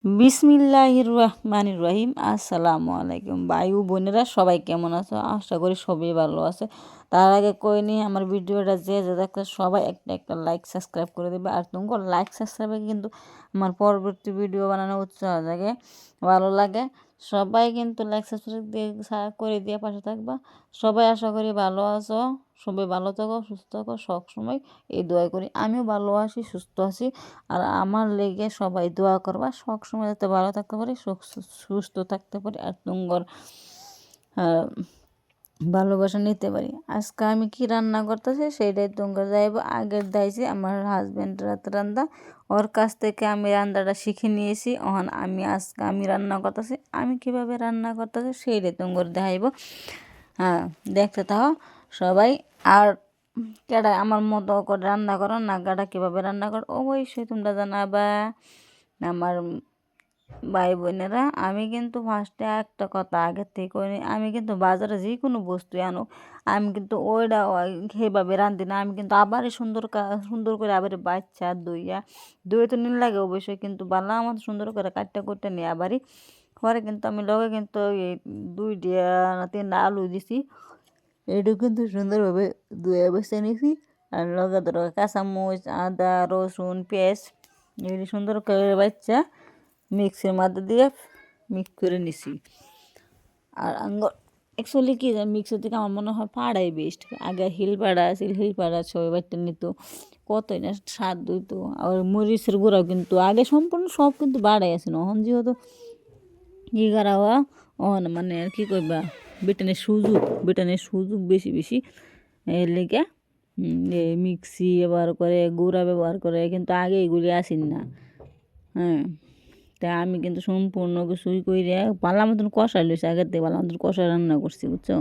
বিসমিল্লাহির রহমানির রহিম। আসসালামু আলাইকুম ভাই ও বোনেরা, সবাই কেমন আছো? আশা করি সবাই ভালো আছে। তার আগে কই নি, আমার ভিডিওটা যে যে দেখতে সবাই একটা একটা লাইক সাবস্ক্রাইব করে দেবে। আর তোমাকে লাইক সাবস্ক্রাইবে কিন্তু আমার পরবর্তী ভিডিও বানানো উৎসাহ জাগে, ভালো লাগে। সবাই কিন্তু লাইক সাবস্ক্রাইব দিয়ে করে দিয়ে পাশে থাকবা। সবাই আশা করি ভালো আছো, সবাই ভালো থাকো, সুস্থ থাকো, সবসময় এই দোয়া করি। আমিও ভালো আছি, সুস্থ আছি। আর আমার লেগে সবাই দোয়া করবা, সবসময় যাতে ভালো থাকতে পারি, সুস্থ থাকতে পারি, আর তুঙ্গর ভালোবাসা নিতে পারি। আজকে আমি কি রান্না করতেছি সেইটাই তোমরা যাইব। আগের দাইছি আমার হাজব্যান্ড রাত রান্না, ওর কাছ থেকে আমি রান্নাটা শিখে নিয়েছি। ওখান আজকে আমি রান্না করতেছি, আমি কিভাবে রান্না করতেছি সেইটাই তোমরা দেখাইব। হ্যাঁ, দেখতে থাকো সবাই। আর কেডা আমার মতো করে রান্না করো না, কাটা কীভাবে রান্না করো অবশ্যই তোমরা জানাবা আমার ভাই বোনেরা। আমি কিন্তু ফার্স্টে একটা কথা আগের থেকে করি, আমি কিন্তু বাজারে যে কোনো বস্তু আনো, আমি কিন্তু ওইটা সেভাবে রাঁধি না। আমি কিন্তু আবার সুন্দর করে আবার বাচ্চা দই তো নীল লাগে অবশ্যই, কিন্তু বালা আমার সুন্দর করে কাটটা কুটটা নিয়ে আবারই পরে কিন্তু আমি লগে কিন্তু এই 2টা না 3টা আলু দিছি, এটু কিন্তু সুন্দরভাবে ধুয়ে বসে নিছি। আর লগে ধরো কাঁচামরিচ, আদা, রসুন, পেঁয়াজ এগুলি সুন্দর করে বাচ্চা মিক্সির মধ্যে দিয়ে মিক্স করে নিছি। আর অ্যাকচুয়ালি কি মিক্সির থেকে আমার মনে হয় পাড়াই বেস্ট। আগে হিলপাড়া আছিল, হিলপাড়া সবাই বাচ্চা নিত, কতই না স্বাদ হইতো। আর মরিচের গুঁড়াও কিন্তু আগে সম্পূর্ণ সব কিন্তু বাড়াই আছে না, এখন যেহেতু ই করা হওয়া মানে আর কি কইবা, বিটানের সুযোগ বেশি বেশি, এর লেগে মিক্সি ব্যবহার করে, গুঁড়া ব্যবহার করে, কিন্তু আগে এগুলি আসেন না। হ্যাঁ, তা আমি কিন্তু সম্পূর্ণ কিছুই কইরে পালা মতন কষাই লইছি, আগের থেকে পালা মতন কষা রান্না করছি, বুঝছো।